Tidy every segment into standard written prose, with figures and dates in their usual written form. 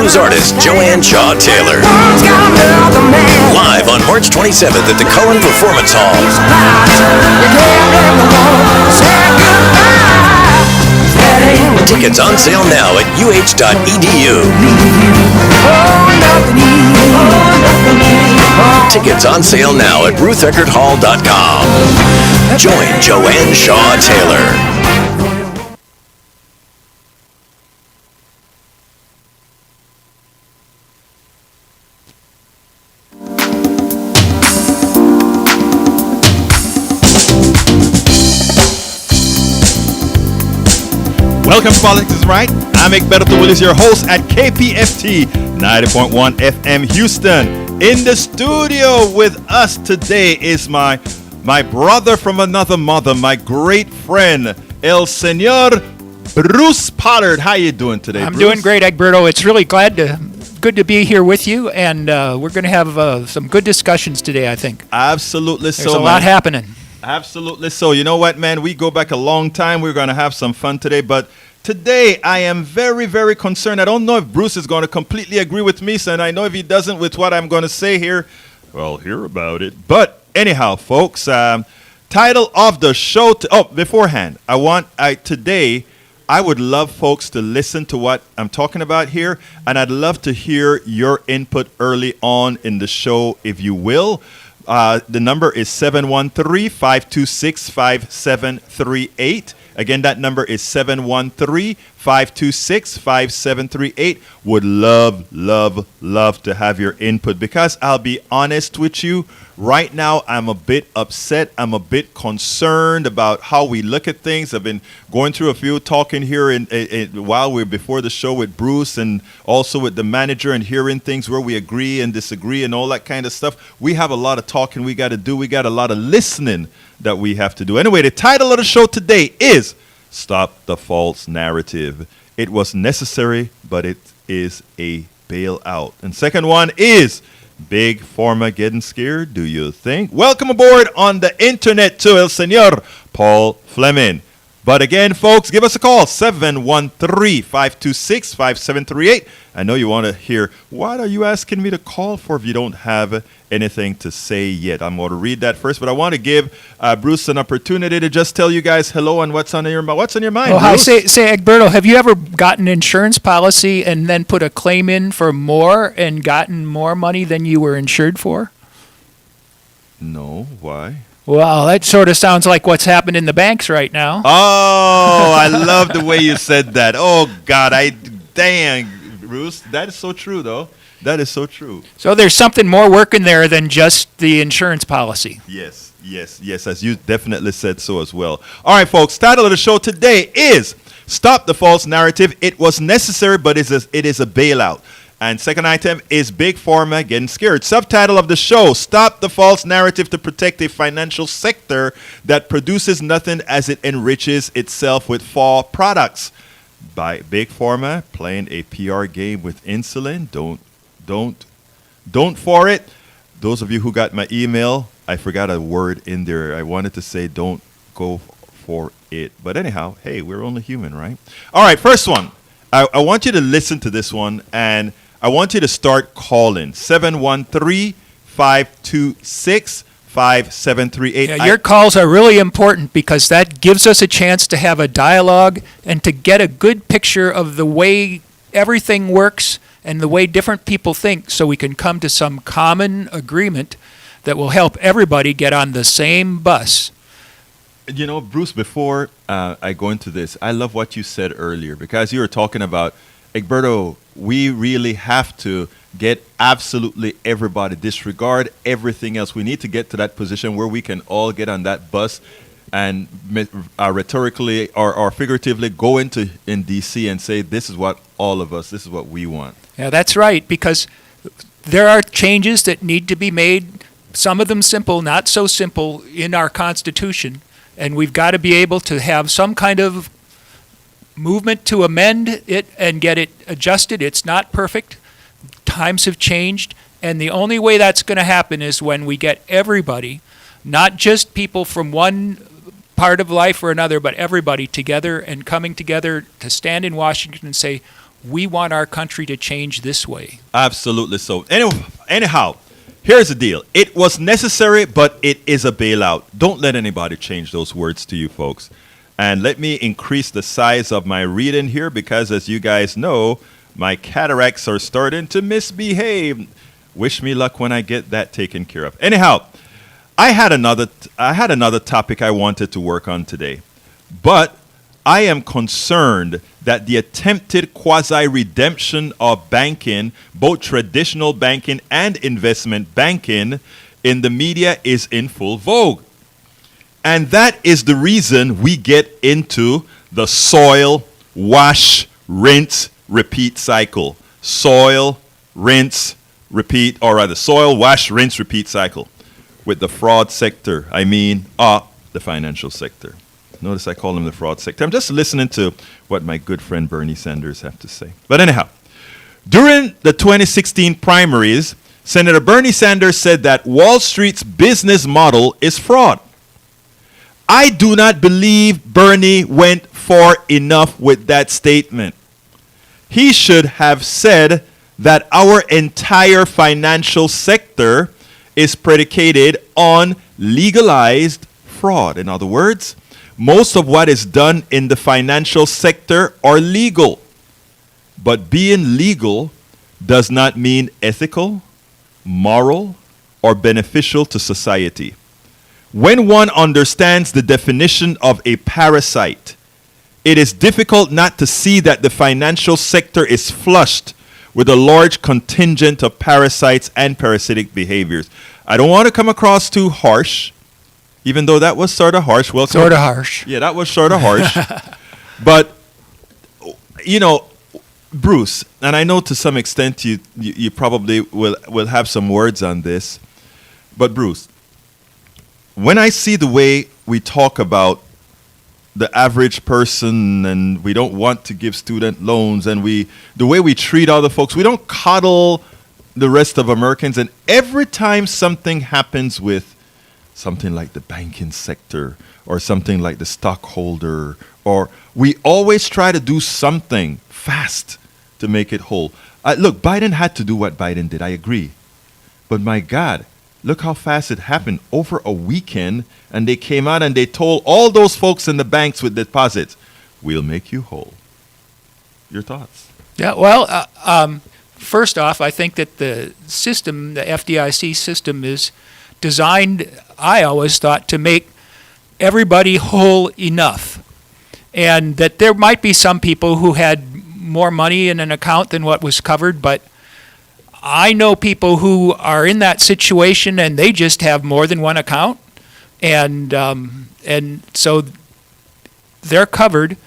blues artist Joanne Shaw Taylor. Live on March 27th at the Cullen Performance Hall. Tickets on sale now at uh.edu. Tickets on sale now at rutheckerthall.com. Join Joanne Shaw Taylor. Welcome to Politics is Right. I'm Egberto Willis, your host at KPFT 90.1 FM Houston. In the studio with us today is my brother from another mother, my great friend, El Señor Bruce Pollard. How you doing today, I'm Bruce? doing great, Egberto. It's really good to be here with you, and we're going to have some good discussions today, I think. Absolutely. There's a lot happening. Absolutely so. You know what, man? We go back a long time. We're going to have some fun today. But today, I am very, very concerned. I don't know if Bruce is going to completely agree with me, and I know if he doesn't with what I'm going to say here, well, hear about it. But anyhow, folks, title of the show. Beforehand, today, I would love folks to listen to what I'm talking about here, and I'd love to hear your input early on in the show, if you will. The number is 713-526-5738. Again, that number is 713-526-5738. Would love, love, love to have your input, because I'll be honest with you, right now I'm a bit upset. I'm a bit concerned about how we look at things. I've been going through a few talking here while we're before the show with Bruce and also with the manager, and hearing things where we agree and disagree and all that kind of stuff. We have a lot of talking we got to do. We got a lot of listening that we have to do. Anyway, the title of the show today is Stop the False Narrative. It was necessary, but it is a bailout. And second one is Big Pharma getting scared, do you think? Welcome aboard on the internet to El Señor Paul Fleming. But again, folks, give us a call, 713-526-5738. I know you want to hear, what are you asking me to call for if you don't have anything to say yet? I'm going to read that first, but I want to give Bruce an opportunity to just tell you guys hello and what's on your mind. Oh, hi, say, Egberto, have you ever gotten an insurance policy and then put a claim in for more and gotten more money than you were insured for? No, why? Well, that sort of sounds like what's happened in the banks right now. Oh, I love the way you said that. Oh, God, dang, Bruce, that is so true, though. That is so true. So there's something more working there than just the insurance policy. Yes, as you definitely said so as well. All right, folks, title of the show today is Stop the False Narrative. It was necessary, but it is a bailout. And second item is Big Pharma getting scared. Subtitle of the show, Stop the False Narrative to Protect a Financial Sector that Produces Nothing as it Enriches Itself with Faux Products. By Big Pharma playing a PR game with insulin. Don't for it. Those of you who got my email, I forgot a word in there. I wanted to say don't go for it. But anyhow, hey, we're only human, right? All right, first one. I want you to listen to this one, and I want you to start calling 713-526-5738. Yeah, your calls are really important because that gives us a chance to have a dialogue and to get a good picture of the way everything works and the way different people think, so we can come to some common agreement that will help everybody get on the same bus. You know, Bruce, before I go into this, I love what you said earlier, because you were talking about, Egberto, we really have to get absolutely everybody, disregard everything else. We need to get to that position where we can all get on that bus and rhetorically or figuratively go in D.C. and say, this is what all of us, this is what we want. Yeah, that's right, because there are changes that need to be made, some of them simple, not so simple, in our Constitution. And we've got to be able to have some kind of movement to amend it and get it adjusted. It's not perfect. Times have changed. And the only way that's going to happen is when we get everybody, not just people from one part of life or another, but everybody together and coming together to stand in Washington and say, we want our country to change this way. Absolutely so. Anyhow, here's the deal. It was necessary, but it is a bailout. Don't let anybody change those words to you, folks. And let me increase the size of my reading here because, as you guys know, my cataracts are starting to misbehave. Wish me luck when I get that taken care of. Anyhow, I had another topic I wanted to work on today, but I am concerned that the attempted quasi-redemption of banking, both traditional banking and investment banking, in the media is in full vogue. And that is the reason we get into the soil, wash, rinse, repeat cycle. Soil, rinse, repeat, or rather soil, wash, rinse, repeat cycle. With the fraud sector, I mean the financial sector. Notice I call him the fraud sector. I'm just listening to what my good friend Bernie Sanders have to say. But anyhow, during the 2016 primaries, Senator Bernie Sanders said that Wall Street's business model is fraud. I do not believe Bernie went far enough with that statement. He should have said that our entire financial sector is predicated on legalized fraud. In other words, most of what is done in the financial sector are legal. But being legal does not mean ethical, moral, or beneficial to society. When one understands the definition of a parasite, it is difficult not to see that the financial sector is flushed with a large contingent of parasites and parasitic behaviors. I don't want to come across too harsh, even though that was sort of harsh. Well, Sort of harsh. Yeah, that was sort of harsh. But, you know, Bruce, and I know to some extent you probably will have some words on this, but Bruce, when I see the way we talk about the average person and we don't want to give student loans and the way we treat other folks, we don't coddle the rest of Americans. And every time something happens with something like the banking sector or something like the stockholder, or we always try to do something fast to make it whole. Look, Biden had to do what Biden did. I agree. But my God, look how fast it happened over a weekend, and they came out and they told all those folks in the banks with deposits, we'll make you whole. Your thoughts? Yeah, well, first off, I think that the system, the FDIC system, is designed, I always thought, to make everybody whole enough. And that there might be some people who had more money in an account than what was covered, but I know people who are in that situation and they just have more than one account, and so they're covered.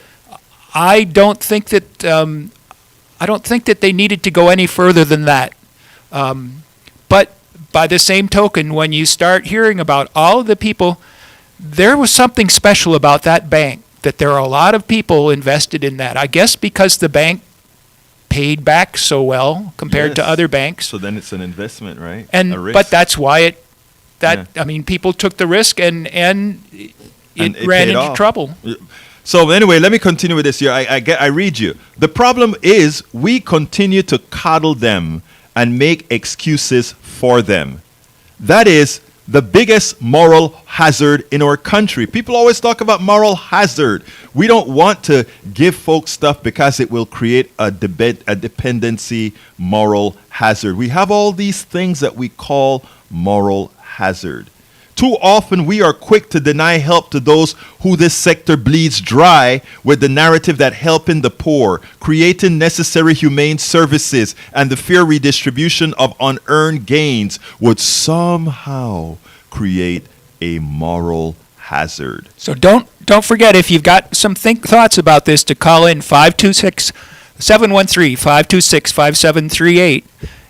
I don't think that they needed to go any further than that. But by the same token, when you start hearing about all of the people, there was something special about that bank, that there are a lot of people invested in that. I guess because the bank paid back so well compared to other banks. So then it's an investment, right? But that's why I mean, people took the risk and it ran into off. trouble. So anyway, let me continue with this here. I read you. The problem is we continue to coddle them and make excuses for them. That is the biggest moral hazard in our country. People always talk about moral hazard. We don't want to give folks stuff because it will create a dependency moral hazard. We have all these things that we call moral hazard. Too often we are quick to deny help to those who this sector bleeds dry with the narrative that helping the poor, creating necessary humane services, and the fair redistribution of unearned gains would somehow create a moral hazard. So don't forget, if you've got some thoughts about this, to call in 526-713-526-5738.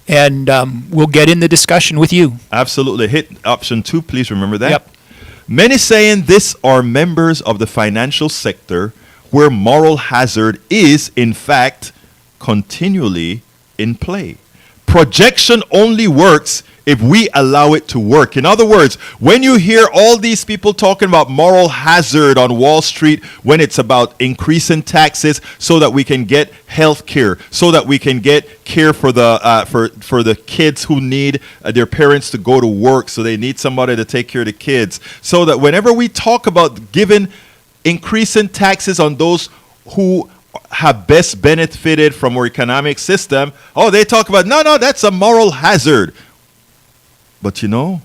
And we'll get in the discussion with you. Absolutely. Hit option 2, please remember that. Yep. Many saying this are members of the financial sector where moral hazard is, in fact, continually in play. Projection only works if we allow it to work. In other words, when you hear all these people talking about moral hazard on Wall Street, when it's about increasing taxes so that we can get health care, so that we can get care for the kids who need their parents to go to work, so they need somebody to take care of the kids, so that whenever we talk about giving increasing taxes on those who have best benefited from our economic system, they talk about, no, that's a moral hazard. But you know,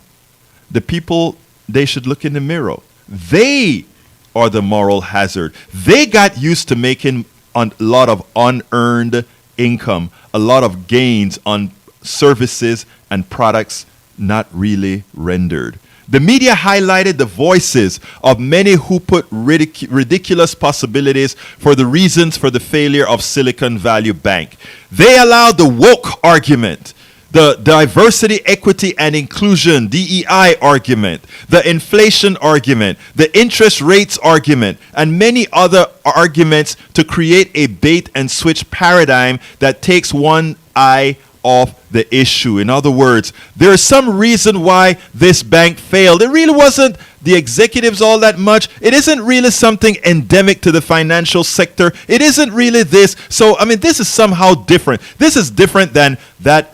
the people, they should look in the mirror. They are the moral hazard. They got used to making a lot of unearned income, a lot of gains on services and products not really rendered. The media highlighted the voices of many who put ridiculous possibilities for the reasons for the failure of Silicon Valley Bank. They allowed the woke argument, the diversity, equity, and inclusion, DEI argument, the inflation argument, the interest rates argument, and many other arguments to create a bait and switch paradigm that takes one eye off the issue. In other words, there is some reason why this bank failed. It really wasn't the executives all that much. It isn't really something endemic to the financial sector. It isn't really this. So, this is somehow different. This is different than that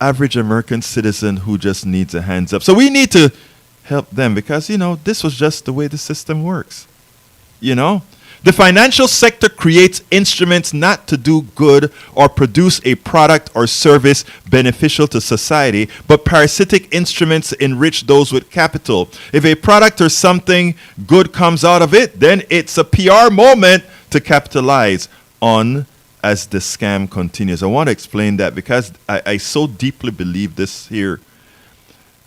average American citizen who just needs a hands up. So we need to help them because, this was just the way the system works. The financial sector creates instruments not to do good or produce a product or service beneficial to society, but parasitic instruments to enrich those with capital. If a product or something good comes out of it, then it's a PR moment to capitalize on as the scam continues. I want to explain that because I so deeply believe this here.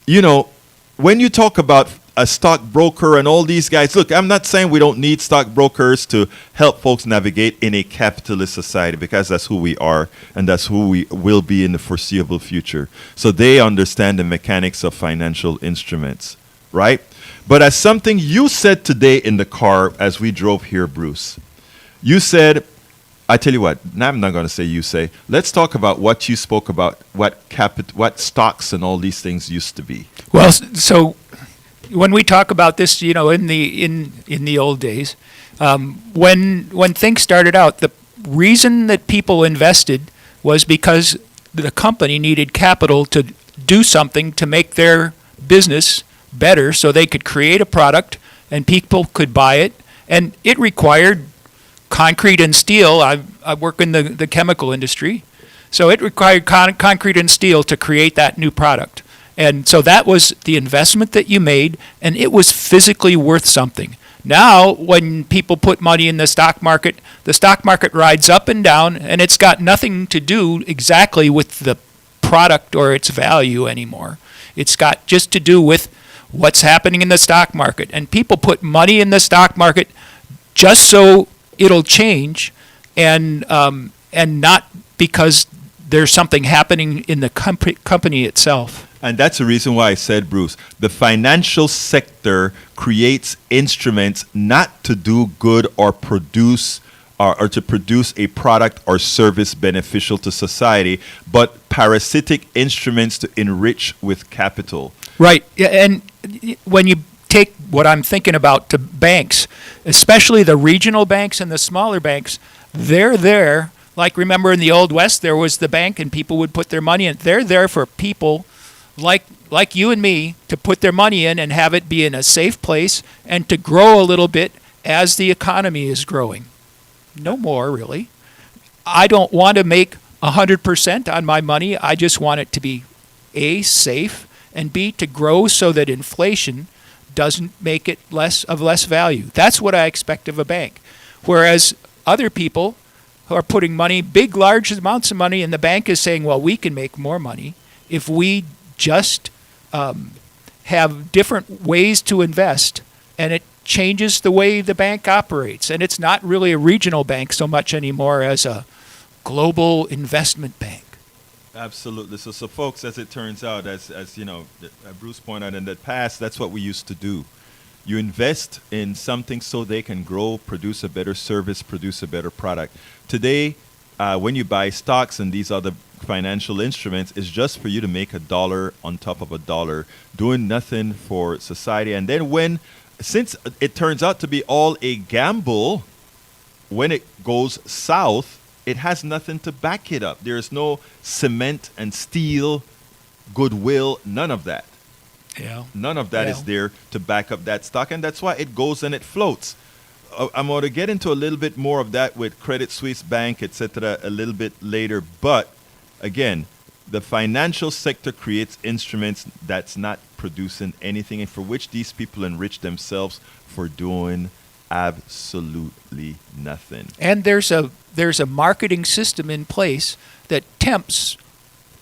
When you talk about a stockbroker and all these guys, look, I'm not saying we don't need stockbrokers to help folks navigate in a capitalist society because that's who we are and that's who we will be in the foreseeable future. So they understand the mechanics of financial instruments, right? But as something you said today in the car as we drove here, Bruce, you said, I tell you what, now I'm not going to say you say. Let's talk about what you spoke about, what stocks and all these things used to be. Well, so when we talk about this, in the old days, when things started out, the reason that people invested was because the company needed capital to do something to make their business better, so they could create a product and people could buy it, and it required concrete and steel. I work in the chemical industry, so it required concrete and steel to create that new product. And so that was the investment that you made, and it was physically worth something. Now, when people put money in the stock market rides up and down, and it's got nothing to do exactly with the product or its value anymore. It's got just to do with what's happening in the stock market. And people put money in the stock market just so it'll change, and not because there's something happening in the company itself. And that's the reason why I said, Bruce, the financial sector creates instruments not to do good or produce or to produce a product or service beneficial to society, but parasitic instruments to enrich with capital. Right. And when you take what I'm thinking about to banks, especially the regional banks and the smaller banks, they're there. Like, remember in the Old West, there was the bank and people would put their money in. They're there for people like you and me to put their money in and have it be in a safe place and to grow a little bit as the economy is growing. No more, really. I don't want to make 100% on my money. I just want it to be A, safe, and B, to grow so that inflation doesn't make it less value. That's what I expect of a bank. Whereas other people who are putting money, large amounts of money, and the bank is saying, well, we can make more money if we just have different ways to invest, and it changes the way the bank operates. And it's not really a regional bank so much anymore as a global investment bank. Absolutely. So folks, as it turns out, as Bruce pointed out in the past, that's what we used to do. You invest in something so they can grow, produce a better service, produce a better product. Today, when you buy stocks and these other financial instruments, is just for you to make a dollar on top of a dollar, doing nothing for society. And then since it turns out to be all a gamble, when it goes south, it has nothing to back it up. There's no cement and steel, goodwill, none of that. Yeah. None of that is there to back up that stock, and that's why it goes and it floats. I'm going to get into a little bit more of that with Credit Suisse Bank, etc., a little bit later. But again, the financial sector creates instruments that's not producing anything, and for which these people enrich themselves for doing absolutely nothing. And there's a marketing system in place that tempts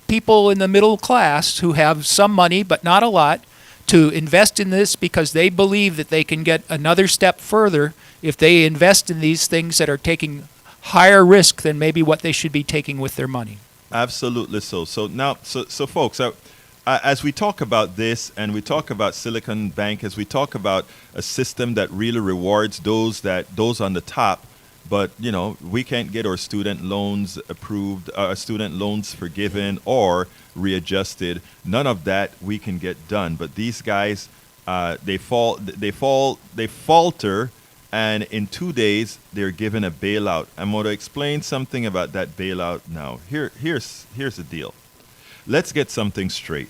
people in the middle class who have some money but not a lot to invest in this because they believe that they can get another step further if they invest in these things that are taking higher risk than maybe what they should be taking with their money. Absolutely so. So now, so folks, as we talk about this and we talk about Silicon Bank, as we talk about a system that really rewards those on the top, but we can't get our student loans approved, student loans forgiven or readjusted. None of that we can get done. But these guys, they falter. And in 2 days, they're given a bailout. I'm going to explain something about that bailout now. Here's the deal. Let's get something straight.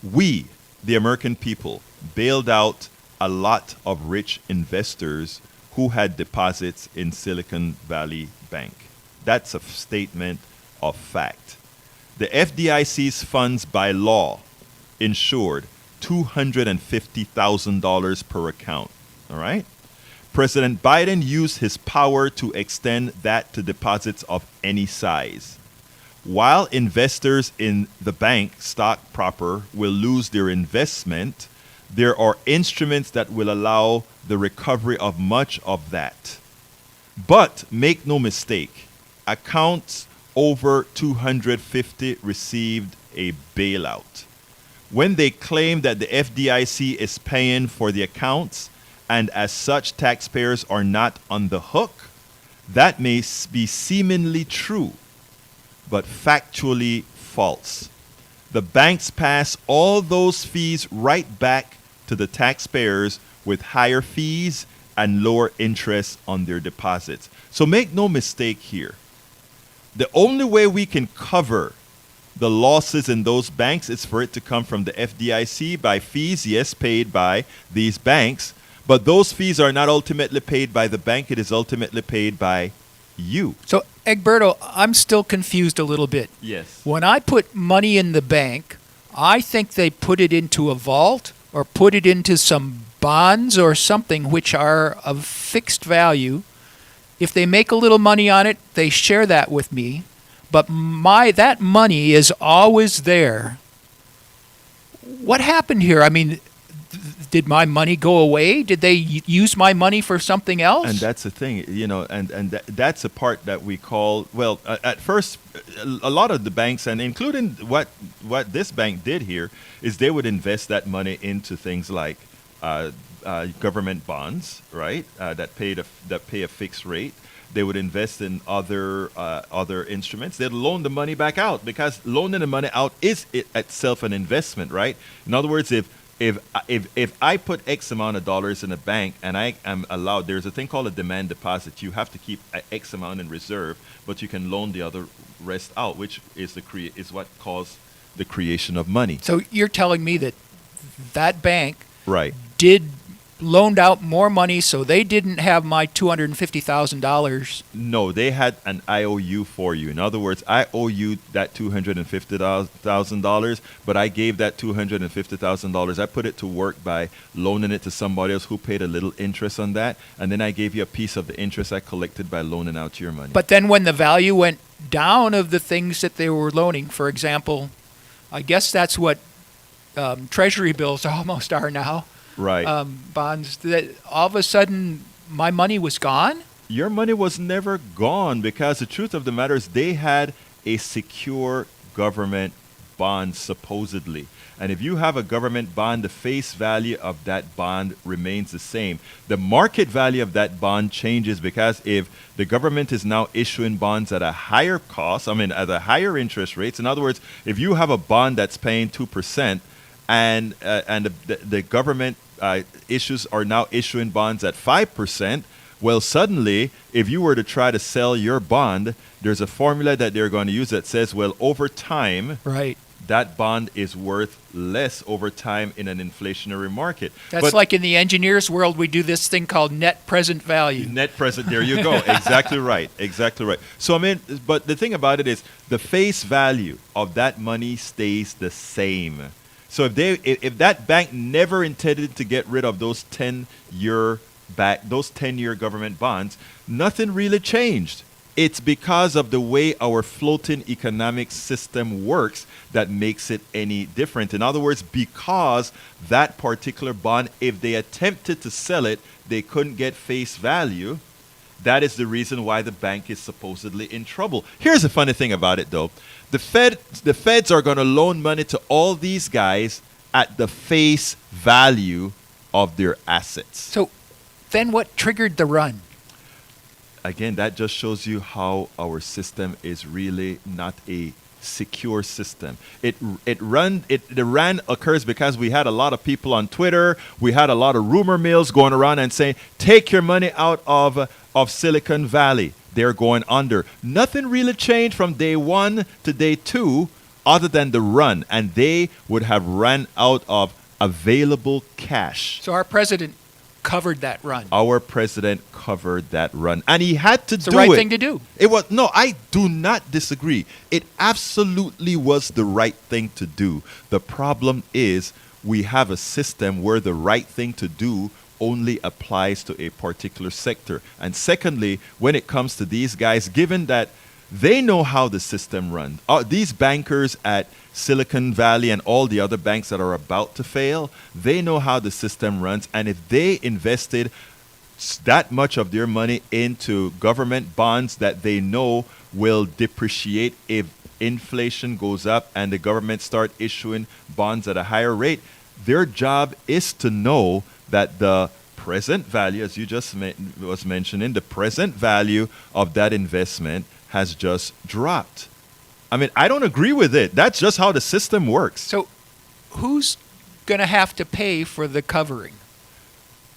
We, the American people, bailed out a lot of rich investors who had deposits in Silicon Valley Bank. That's a statement of fact. The FDIC's funds by law insured $250,000 per account. All right? President Biden used his power to extend that to deposits of any size. While investors in the bank stock proper will lose their investment, there are instruments that will allow the recovery of much of that. But make no mistake, accounts over 250 received a bailout. When they claim that the FDIC is paying for the accounts, and as such taxpayers are not on the hook, that may be seemingly true, but factually false. The banks pass all those fees right back to the taxpayers with higher fees and lower interest on their deposits. So make no mistake here. The only way we can cover the losses in those banks is for it to come from the FDIC by fees, yes, paid by these banks, but those fees are not ultimately paid by the bank. It is ultimately paid by you. So, Egberto, I'm still confused a little bit. Yes. When I put money in the bank, I think they put it into a vault or put it into some bonds or something which are of fixed value. If they make a little money on it, they share that with me. But that money is always there. What happened here? I mean, did my money go away? Did they use my money for something else? And that's the thing, that's a part that we call, well, at first, a lot of the banks, and including what this bank did here, is they would invest that money into things like government bonds, right? That pay a fixed rate. They would invest in other instruments. They'd loan the money back out because loaning the money out is itself an investment, right? In other words, if I put X amount of dollars in a bank and I am allowed, there's a thing called a demand deposit. You have to keep X amount in reserve, but you can loan the other rest out, which is what caused the creation of money. So you're telling me that bank Right. loaned out more money, so they didn't have my $250,000. No, they had an IOU for you. In other words, I owe you that $250,000, but I gave that $250,000. I put it to work by loaning it to somebody else who paid a little interest on that, and then I gave you a piece of the interest I collected by loaning out your money. But then when the value went down of the things that they were loaning, for example, I guess that's what treasury bills almost are now. Right. Bonds, that all of a sudden my money was gone? Your money was never gone because the truth of the matter is they had a secure government bonds, supposedly. And if you have a government bond, the face value of that bond remains the same. The market value of that bond changes because if the government is now issuing bonds at a higher cost, at a higher interest rates. In other words, if you have a bond that's paying 2%, and the government issues are now issuing bonds at 5%, well, suddenly, if you were to try to sell your bond, there's a formula that they're going to use that says, well, over time, Right. that bond is worth less over time in an inflationary market. That's like in the engineers world, we do this thing called net present value. Net present, there you go. Exactly right. Exactly right. So, but the thing about it is the face value of that money stays the same. So if that bank never intended to get rid of those 10-year government bonds, nothing really changed. It's because of the way our floating economic system works that makes it any different. In other words, because that particular bond, if they attempted to sell it, they couldn't get face value. That is the reason why the bank is supposedly in trouble. Here's the funny thing about it, though. The feds are going to loan money to all these guys at the face value of their assets. So then what triggered the run? Again, that just shows you how our system is really not a secure system. The run occurs because we had a lot of people on Twitter. We had a lot of rumor mills going around and saying, take your money out of Silicon Valley. They're going under. Nothing really changed from day 1 to day 2 other than the run. And they would have run out of available cash. So our president covered that run. Our president covered that run, and he had to do it. It's the right thing to do. It was no, I do not disagree. It absolutely was the right thing to do. The problem is we have a system where the right thing to do only applies to a particular sector. And secondly, when it comes to these guys, given that they know how the system runs, these bankers at Silicon Valley and all the other banks that are about to fail, they know how the system runs. And if they invested that much of their money into government bonds that they know will depreciate if inflation goes up and the government start issuing bonds at a higher rate, their job is to know that the present value, as you just was mentioning, the present value of that investment has just dropped. I don't agree with it. That's just how the system works. So who's going to have to pay for the covering?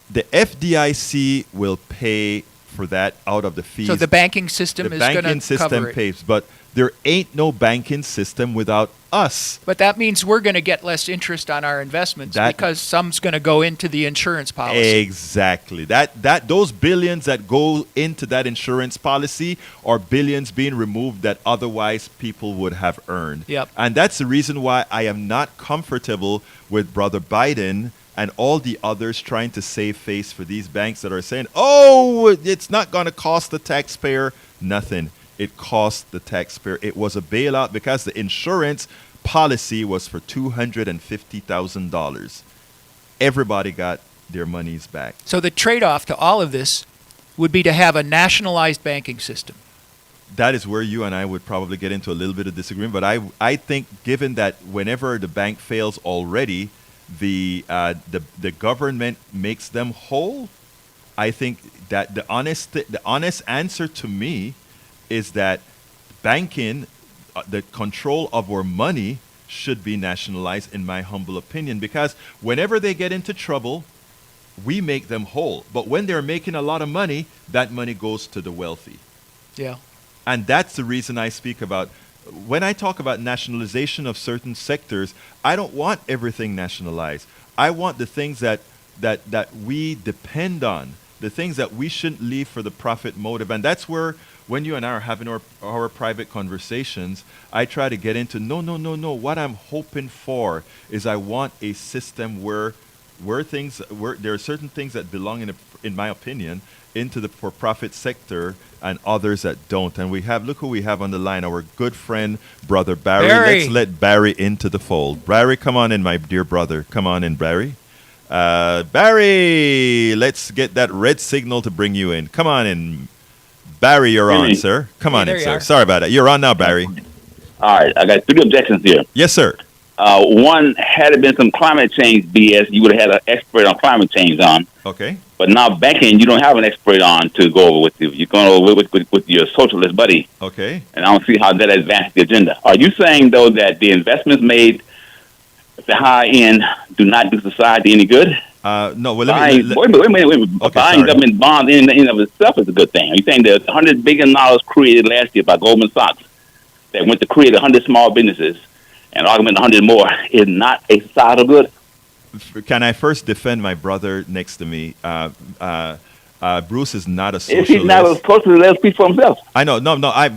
The FDIC will pay for that out of the fees. So the banking system is going to cover it. The banking system pays, but there ain't no banking system without us. But that means we're going to get less interest on our investments because some's going to go into the insurance policy. Exactly. Those billions that go into that insurance policy are billions being removed that otherwise people would have earned. Yep. And that's the reason why I am not comfortable with Brother Biden and all the others trying to save face for these banks that are saying, oh, it's not going to cost the taxpayer nothing. It cost the taxpayer. It was a bailout because the insurance policy was for $250,000. Everybody got their monies back. So the trade-off to all of this would be to have a nationalized banking system. That is where you and I would probably get into a little bit of disagreement. But I think given that whenever the bank fails already, the government makes them whole, I think that the honest answer to me is that banking, the control of our money should be nationalized, in my humble opinion, because whenever they get into trouble, we make them whole. But when they're making a lot of money, that money goes to the wealthy. Yeah. And that's the reason I speak about, when I talk about nationalization of certain sectors, I don't want everything nationalized. I want the things that we depend on, the things that we shouldn't leave for the profit motive. And that's where, when you and I are having our private conversations, I try to get into, no. What I'm hoping for is I want a system where there are certain things that belong, in my opinion, into the for-profit sector and others that don't. And look who we have on the line, our good friend, Brother Barry. Let's let Barry into the fold. Barry, come on in, my dear brother. Come on in, Barry. Barry, let's get that red signal to bring you in. Come on in. Barry, you're on, sir. Come on in, sir. Sorry about that. You're on now, Barry. All right, I got three objections here. Yes, sir. One, had it been some climate change BS, you would have had an expert on climate change on. Okay. But now banking, you don't have an expert on to go over with you. You're going over with your socialist buddy. Okay. And I don't see how that advances the agenda. Are you saying, though, that the investments made at the high end do not do society any good? No, well, Wait a minute. Okay, Buying sorry. government bonds in and of itself is a good thing. Are you saying that $100 billion created last year by Goldman Sachs that went to create 100 small businesses and augment 100 more is not a societal good? Can I first defend my brother next to me? Bruce is not a If socialist. he's not a socialist, let him speak for himself. I know,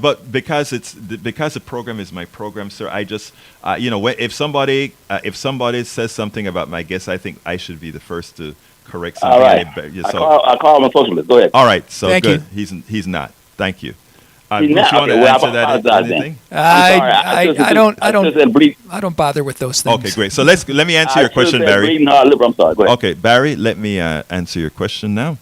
but because the program is my program, sir. I just, if somebody says something about my guest, I think I should be the first to correct something. All right. I call him a socialist. Go ahead. All right, so Thank good. you. He's not. Thank you. He's Bruce, not? you want Okay, to well, answer I that? apologize then. Anything? I don't bother with those things. Okay, great. So let me answer your question, Barry. I'm sorry. Go ahead. Okay, Barry, let me answer your question now.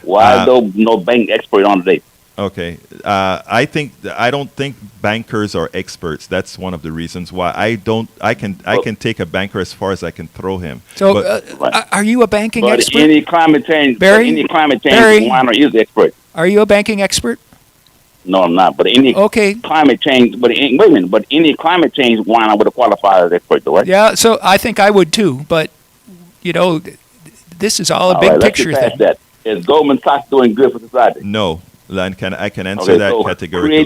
Why no bank expert on today? Okay, I don't think bankers are experts. That's one of the reasons why I can take a banker as far as I can throw him. So, are you a banking But expert? any climate change, Barry? whiner is the expert. Are you a banking expert? No, I'm not. But any Okay. climate change, wait a minute. But any climate change whiner would have qualified as expert, though, right? Yeah, so I think I would too, but this is all a big All right, picture let's get thing. past that. Is Goldman Sachs doing good for society? No, I can answer that so categorically.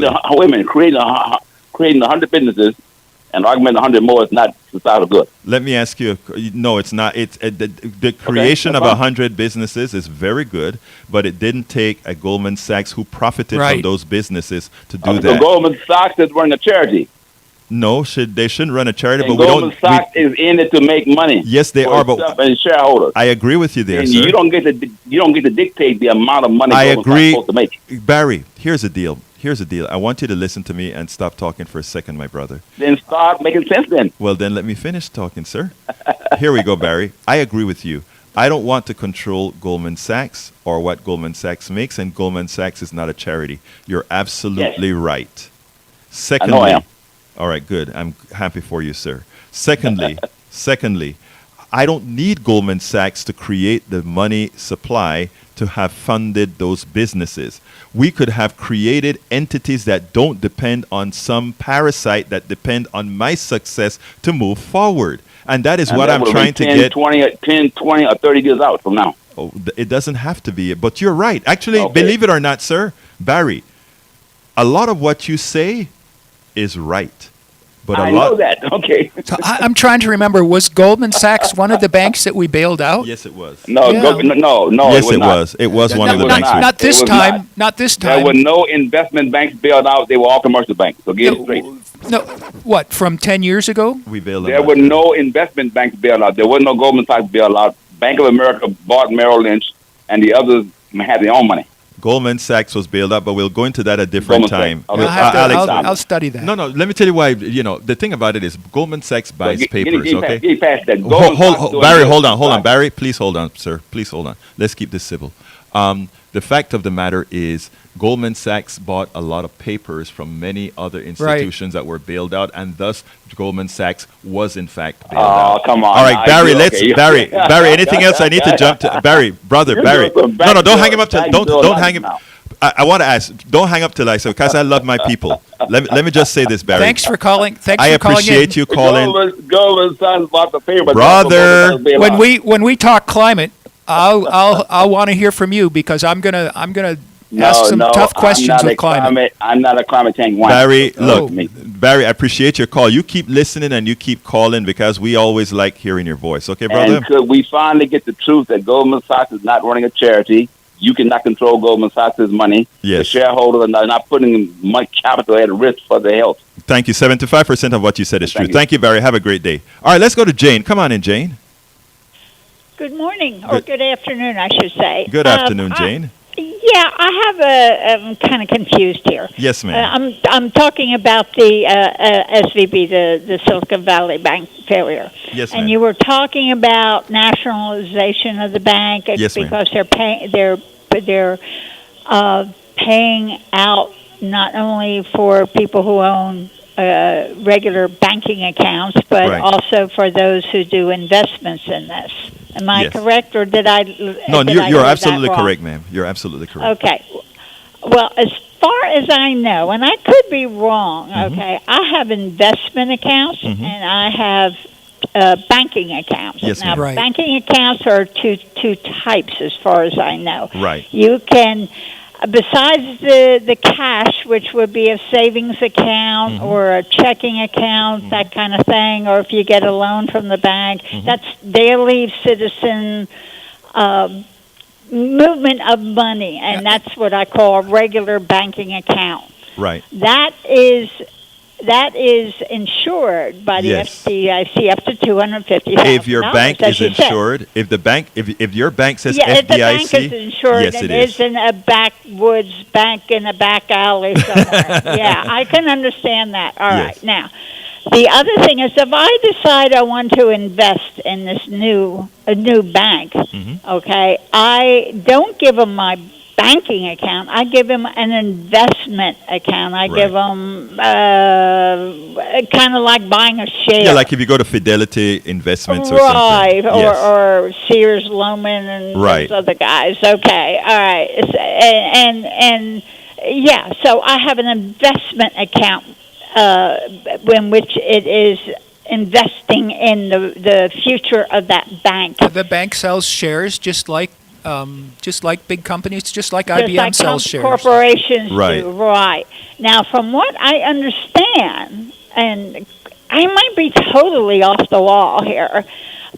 Creating 100 businesses and augmenting 100 more is not societal good. Let me ask you. No, it's not. It's the creation of that's fine. 100 businesses is very good, but it didn't take a Goldman Sachs who profited from Right. those businesses to do So that. Goldman Sachs is running a charity. No, they shouldn't run a charity, And but Goldman Sachs is in it to make money. Yes, they for are, but itself and shareholders. I agree with you there, And sir. you don't get to dictate the amount of money I Goldman Sachs agree. is supposed to make. Barry, here's the deal. I want you to listen to me and stop talking for a second, my brother. Then start making sense then. Well, then let me finish talking, sir. Here we go, Barry. I agree with you. I don't want to control Goldman Sachs or what Goldman Sachs makes, and Goldman Sachs is not a charity. You're absolutely right. Secondly, I am. All right, good. I'm happy for you, sir. Secondly, I don't need Goldman Sachs to create the money supply to have funded those businesses. We could have created entities that don't depend on some parasite that depend on my success to move forward. And that is And what that I'm will trying be to get. 10, 20, or 30 years out from now. Oh, it doesn't have to be. But you're right. Actually, Okay. believe it or not, sir, Barry, a lot of what you say is right. But I know that. Okay. So I'm trying to remember, was Goldman Sachs one of the banks that we bailed out? Yes, it was. No, Yeah. no. Yes, it it was. It was one of the was banks. not. Not this It was time. not. Not this There time. were no investment banks bailed out. They were all commercial banks. So get it straight. No, what, from 10 years ago? We bailed them There out. were no investment banks bailed out. There was no Goldman Sachs bailed out. Bank of America bought Merrill Lynch, and the others had their own money. Goldman Sachs was bailed out, but we'll go into that a different Goldman time. Sachs. Okay. I'll study that. No, let me tell you why. The thing about it is Goldman Sachs buys papers, okay? Get past that. Goldman Sachs doing Barry, good. hold on. Barry, please hold on, sir. Please hold on. Let's keep this civil. The fact of the matter is Goldman Sachs bought a lot of papers from many other institutions that were bailed out, and thus Goldman Sachs was in fact bailed out. Oh, come on. All right, Barry, Okay. Barry, anything else I need to jump to? Barry, brother, You're Barry. doing some No, don't backdoor- hang him up till, backdoor don't hang him. now. I want to ask, don't hang up till I say, because I love my people. Let me just say this, Barry. Thanks for calling. Thanks I for calling appreciate in. you calling. Goldman Sachs bought the paper. Brother. When we talk climate, I'll want to hear from you because I'm gonna ask some tough questions with climate. I'm not a climate change whiner. Barry, Oh. look, Barry, I appreciate your call. You keep listening and you keep calling because we always like hearing your voice. Okay, brother? And could we finally get the truth that Goldman Sachs is not running a charity? You cannot control Goldman Sachs' money. Yes. The shareholders are not putting much capital at risk for their health. Thank you. 75% of what you said is true. Thank you. Thank you, Barry. Have a great day. All right, let's go to Jane. Come on in, Jane. Good morning, or good afternoon, I should say. Good afternoon, Jane. I'm kind of confused here. Yes, ma'am. I'm talking about the SVB, the Silicon Valley Bank failure. Yes, ma'am. And you were talking about nationalization of the bank Yes, ma'am. because they're paying out not only for people who own regular banking accounts, but Right. also for those who do investments in this. Am I Yes. correct, or did I? No, did I you're hear that absolutely wrong? correct, ma'am. You're absolutely correct. Okay. Well, as far as I know, and I could be wrong, Mm-hmm. okay, I have investment accounts and I have banking accounts. Yes, now, ma'am. Right. banking accounts are two types, as far as I know. Right. You can, besides the cash, which would be a savings account Mm-hmm. or a checking account, that kind of thing, or if you get a loan from the bank, Mm-hmm. that's daily citizen movement of money, and that's what I call a regular banking account. Right. That is insured by the Yes. FDIC up to $250,000. If your bank as is you said. insured, if your bank says Yeah, if the FDIC, bank is insured yes, and it is. isn't a backwoods bank in a back alley somewhere. Yeah, I can understand that. All Yes. right. Now, the other thing is, if I decide I want to invest in this new bank, Mm-hmm. okay, I don't give them my banking account. I give them an investment account. I give them kind of like buying a share. Yeah, like if you go to Fidelity Investments or Right, something. Yes. or Sears Loman and Right. those other guys. Okay, all right, and yeah. So I have an investment account in which it is investing in the future of that bank. The bank sells shares just like big companies, just like Just IBM like sells shares. corporations Right. do. Right. Now, from what I understand, and I might be totally off the wall here,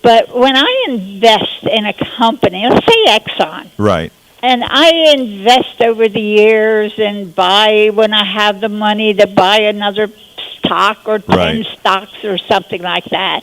but when I invest in a company, let's say Exxon, Right. and I invest over the years and buy when I have the money to buy another stock or 10 Right. stocks or something like that.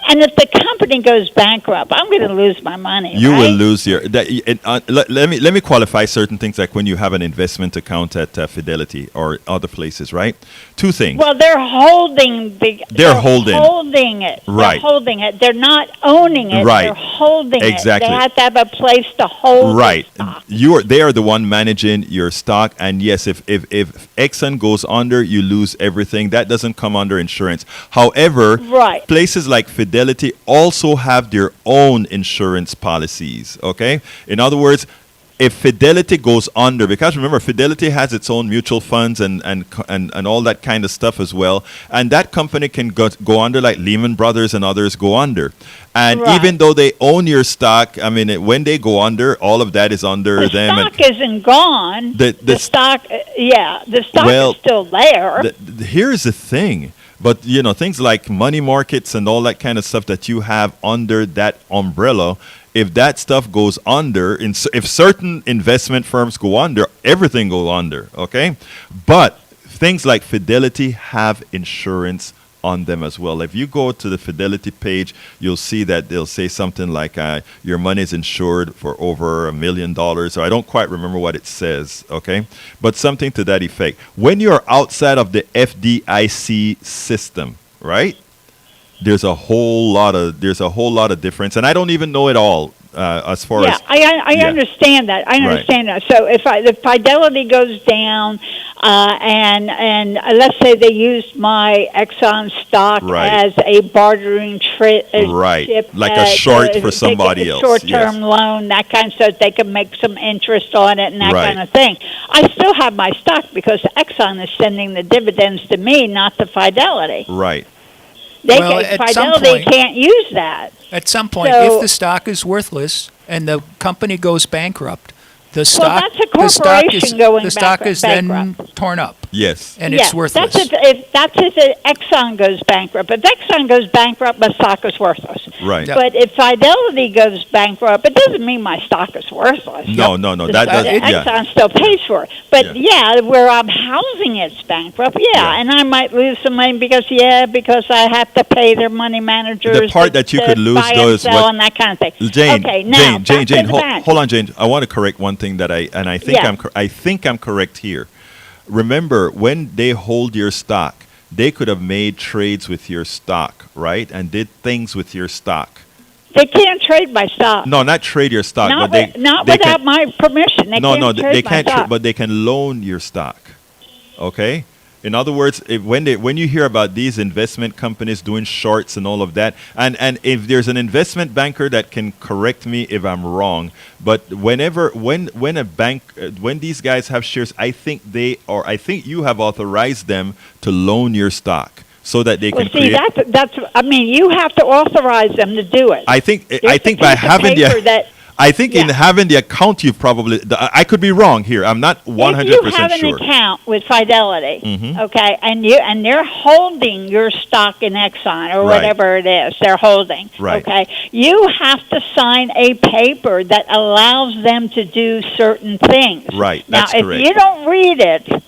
And if the company goes bankrupt, I'm going to lose my money. You will right? lose your. Let me qualify certain things, like when you have an investment account at Fidelity or other places, right? Two things. Well, they're holding They're holding. holding it. Right. They're holding it. They're not owning it. Right. They're holding Exactly. it. They have to have a place to hold Right. the stock. They are the one managing your stock, and yes, if Exxon goes under, you lose everything. That doesn't come under insurance. However, Right. places like Fidelity also have their own insurance policies, okay? In other words, if Fidelity goes under, because remember, Fidelity has its own mutual funds and all that kind of stuff as well, and that company can go under, like Lehman Brothers and others go under. And Right. even though they own your stock, I mean, when they go under, all of that is under The them. stock isn't gone. The stock, the stock Well, is still there. Here's the thing. But, things like money markets and all that kind of stuff that you have under that umbrella, if that stuff goes under, if certain investment firms go under, everything goes under, okay? But things like Fidelity have insurance on them as well. If you go to the Fidelity page, you'll see that they'll say something like your money is insured for over $1 million, or I don't quite remember what it says, okay? But something to that effect. When you're outside of the FDIC system, right? There's a whole lot of difference, and I don't even know it all as far as I understand that. I understand that. So if Fidelity goes down, and let's say they used my Exxon stock Right. as a bartering Right. chip, Like a short for somebody else, short-term yes. loan, that kind, so that they can make some interest on it and that Right. kind of thing. I still have my stock because Exxon is sending the dividends to me, not to Fidelity. right. Well, at some Fidelity point- can't use that. At some point, So- if the stock is worthless and the company goes bankrupt, the Well, stock that's a corporation going the stock is then bankrupt. torn up Yes. and it's worthless. That's if Exxon goes bankrupt. If Exxon goes bankrupt, my stock is worthless. Right. Yep. But if Fidelity goes bankrupt, it doesn't mean my stock is worthless. No. That does. Yeah. Exxon still pays for it. But where I'm housing it's bankrupt, and I might lose some money because I have to pay their money managers. The part that you to could lose, buy though, and is sell what- and that kind of thing. Jane, okay, now Jane, back. hold on, Jane. I want to correct one thing that I think I'm correct here. Remember, when they hold your stock, they could have made trades with your stock, right? And did things with your stock. They can't trade my stock. No, not trade your stock, Not, but not they without can, my permission. They no, can't trade they my can't. stock. But they can loan your stock. Okay. In other words, when you hear about these investment companies doing shorts and all of that, and if there's an investment banker that can correct me if I'm wrong, but when a bank when these guys have shares, I think you have authorized them to loan your stock so that they can create. That's. I mean, you have to authorize them to do it. I think by having in having the account, you've probably. I could be wrong here. I'm not 100% sure. If you have an account with Fidelity, okay, and they're holding your stock in Exxon or whatever it is they're holding, okay, you have to sign a paper that allows them to do certain things. Right. That's correct. If you don't read it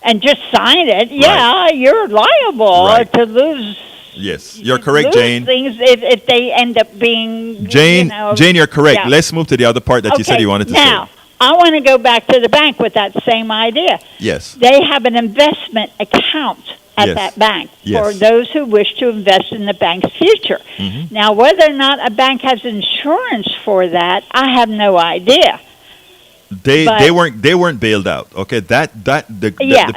and just sign it, you're liable to lose. Yes, you're correct, Jane. Things if they end up being Jane, you're correct. Yeah. Let's move to the other part that you said you wanted to say. Now, I want to go back to the bank with that same idea. Yes. They have an investment account at that bank for those who wish to invest in the bank's future. Now, whether or not a bank has insurance for that, I have no idea. They weren't bailed out. Okay, the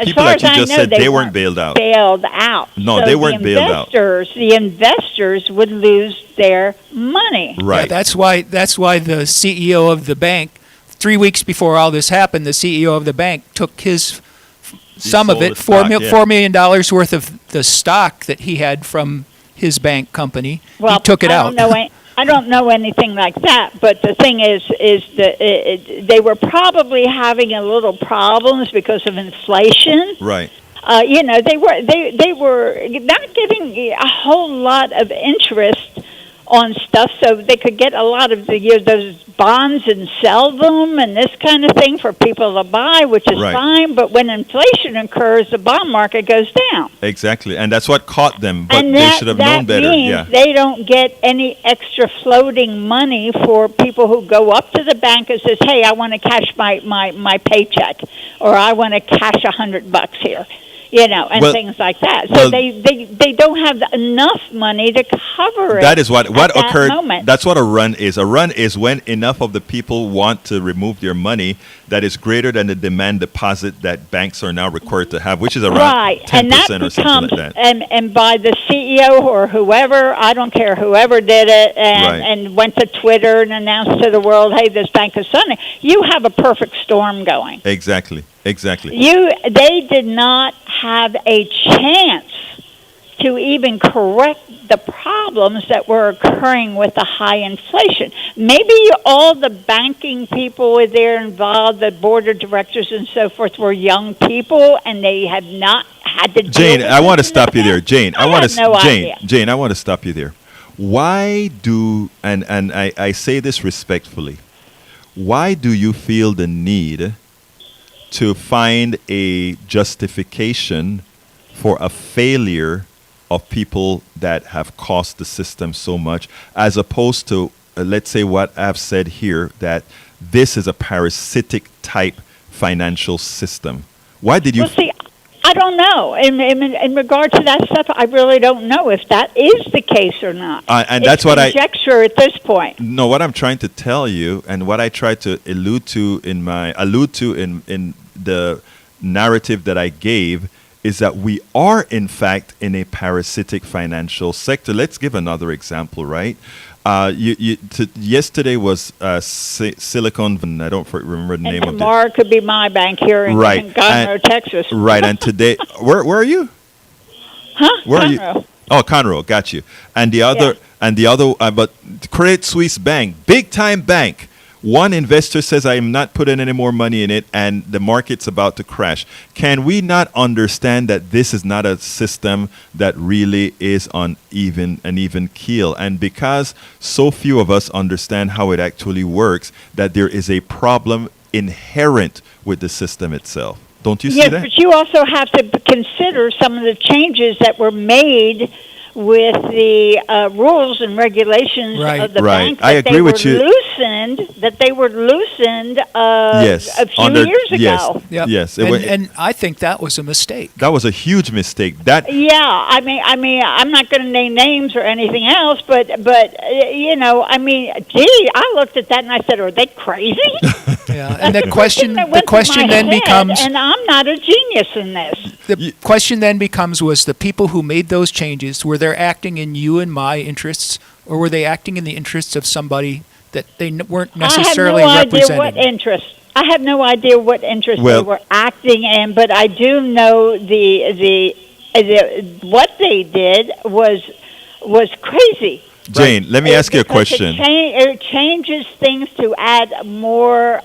people that you just said they weren't bailed out. Bailed out. No, so they weren't bailed out. The investors would lose their money. Right. Yeah, that's why the CEO of the bank, 3 weeks before all this happened, the CEO of the bank took some of it, $4 million worth of the stock that he had from his bank company. Well, he took it out. I don't know anything like that, but the thing is that they were probably having a little problems because of inflation. Right. They were not getting a whole lot of interest on stuff, so they could get a lot of those bonds and sell them and this kind of thing for people to buy, which is fine. But when inflation occurs, the bond market goes down. Exactly, and that's what caught them. But they should have known better. Means they don't get any extra floating money for people who go up to the bank and says, "Hey, I want to cash my paycheck, or I want to cash $100 here." And things like that. So they don't have enough money to cover it. That is what occurred. Moment. That's what a run is. A run is when enough of the people want to remove their money that is greater than the demand deposit that banks are now required to have, which is around 10% or something like that. And by the CEO or whoever, I don't care, whoever did it, and went to Twitter and announced to the world, "Hey, this bank is Sunday." You have a perfect storm going. Exactly. They did not have a chance to even correct the problems that were occurring with the high inflation. Maybe all the banking people were there involved, the board of directors and so forth, were young people, and they have not had to. Jane, I want to stop you there. Jane, I want to stop you there. Why do and I say this respectfully? Why do you feel the need to find a justification for a failure of people that have cost the system so much, as opposed to, let's say what I've said here, that this is a parasitic type financial system? Why did you... Well, see, I don't know. In regard to that stuff, I really don't know if that is the case or not. And that's what conjecture at this point. No, what I'm trying to tell you, and what I try to allude to in the narrative that I gave, is that we are in fact in a parasitic financial sector. Let's give another example, right? Yesterday was Silicon. I don't remember the name of it. Tomorrow could be my bank here in Conroe, Texas. Right, and today, where are you? Huh? Where Conroe. Are you? Oh, Conroe, got you. And the other, but Credit Suisse Bank, big time bank. One investor says, I am not putting any more money in it, and the market's about to crash. Can we not understand that this is not a system that really is on an even keel? And because so few of us understand how it actually works, that there is a problem inherent with the system itself. Don't you see that? Yes, but you also have to consider some of the changes that were made with the rules and regulations of the bank I agree with you. That they were loosened a few years ago. Yep. Yes, and I think that was a mistake. That was a huge mistake. I mean, I'm not going to name names or anything else, but I looked at that and I said, "Are they crazy?" Yeah, and the question then becomes, and I'm not a genius in this. the question then becomes, was the people who made those changes, were they acting in you and my interests, or were they acting in the interests of somebody that they weren't necessarily representing? I have no idea what interest they were acting in, but I do know the what they did was crazy. Jane, let me ask you a question. It changes things to add more.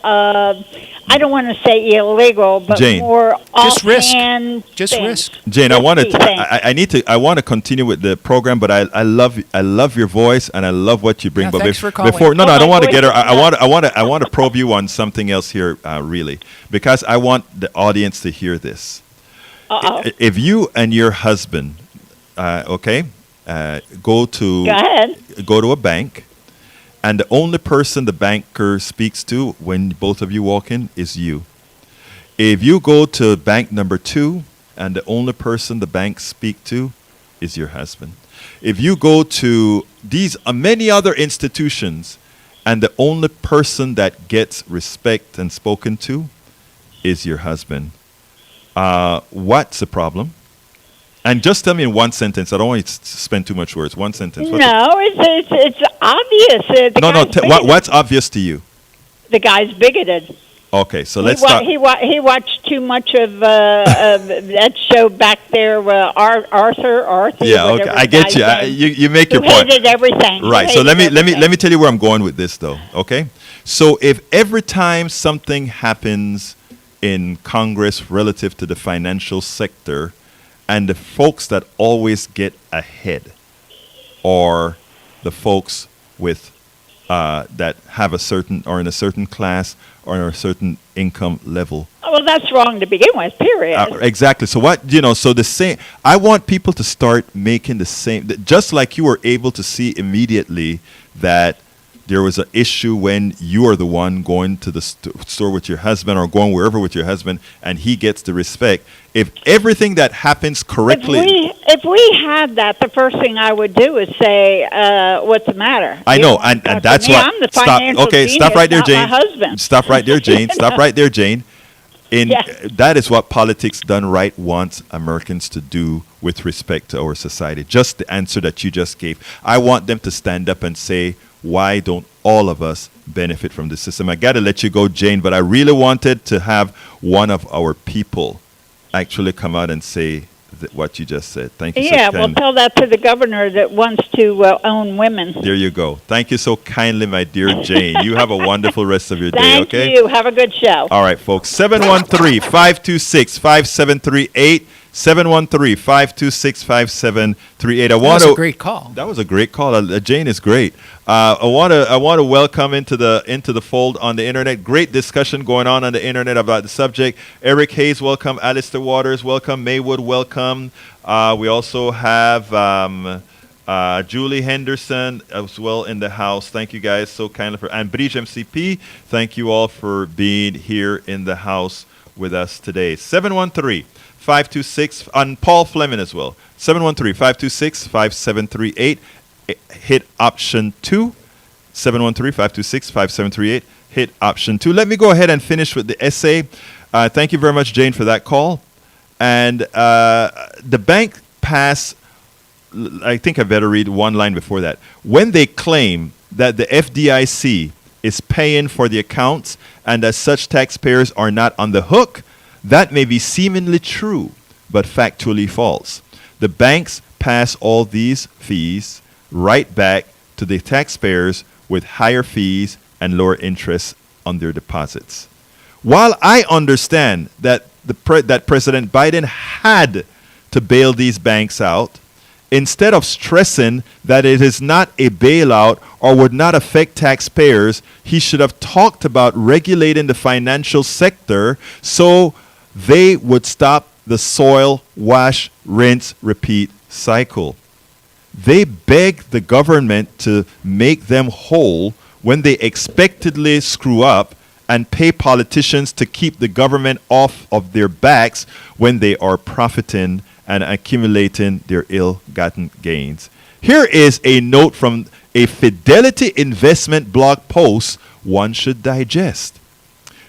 I don't want to say illegal, but Jane, more offhand. Just things. risk. Jane, I want to continue with the program, but I love your voice and I love what you bring. Yeah, but thanks for calling. I don't want to get her. I want to probe you on something else here, really, because I want the audience to hear this. If you and your husband, go to a bank, and the only person the banker speaks to when both of you walk in is you. If you go to bank number 2, and the only person the bank speak to is your husband. If you go to these many other institutions, and the only person that gets respect and spoken to is your husband, what's the problem? And just tell me in one sentence. I don't want you to spend too much words. One sentence. It's obvious. What's obvious to you? The guy's bigoted. Okay, so let's start. He watched too much of that show back there, Arthur. Yeah, okay, I get you. You make your point. Hated everything. Right. So let me tell you where I'm going with this, though. Okay. So if every time something happens in Congress relative to the financial sector, and the folks that always get ahead are the folks with that have a certain or in a certain class or in a certain income level. Well, that's wrong to begin with, period. Exactly. So so the same, I want people to start making the same, just like you were able to see immediately that there was an issue when you are the one going to the store with your husband or going wherever with your husband and he gets the respect. If everything that happens correctly... If we had that, the first thing I would do is say, what's the matter? I know, and that's what... I'm the financial genius, stop right there, Jane. Not my husband. Stop right there, Jane. Stop right there, Jane. That is what politics done right wants Americans to do with respect to our society. Just the answer that you just gave. I want them to stand up and say, why don't all of us benefit from the system? I got to let you go, Jane, but I really wanted to have one of our people actually come out and say what you just said. Thank you so kindly. Well, tell that to the governor that wants to own women. There you go. Thank you so kindly, my dear Jane. You have a wonderful rest of your day, okay? Thank you. Have a good show. All right, folks. 713-526-5738. 713-526-5738. That was a great call. That was a great call. Jane is great. I want to welcome into the fold on the internet. Great discussion going on the internet about the subject. Eric Hayes, welcome. Alistair Waters, welcome. Maywood, welcome. We also have Julie Henderson as well in the house. Thank you guys so kindly and Bridge MCP. Thank you all for being here in the house with us today. 713-526 and Paul Fleming as well. 713-526-5738. Hit option 2. 713-526-5738. Hit option 2. Let me go ahead and finish with the essay. Thank you very much, Jane, for that call. And the bank passed, I think I better read one line before that. When they claim that the FDIC is paying for the accounts and as such taxpayers are not on the hook, that may be seemingly true, but factually false. The banks pass all these fees right back to the taxpayers with higher fees and lower interest on their deposits. While I understand that that President Biden had to bail these banks out, instead of stressing that it is not a bailout or would not affect taxpayers, he should have talked about regulating the financial sector so they would stop the soil, wash, rinse, repeat cycle. They beg the government to make them whole when they expectedly screw up and pay politicians to keep the government off of their backs when they are profiting and accumulating their ill-gotten gains. Here is a note from a Fidelity Investment blog post one should digest.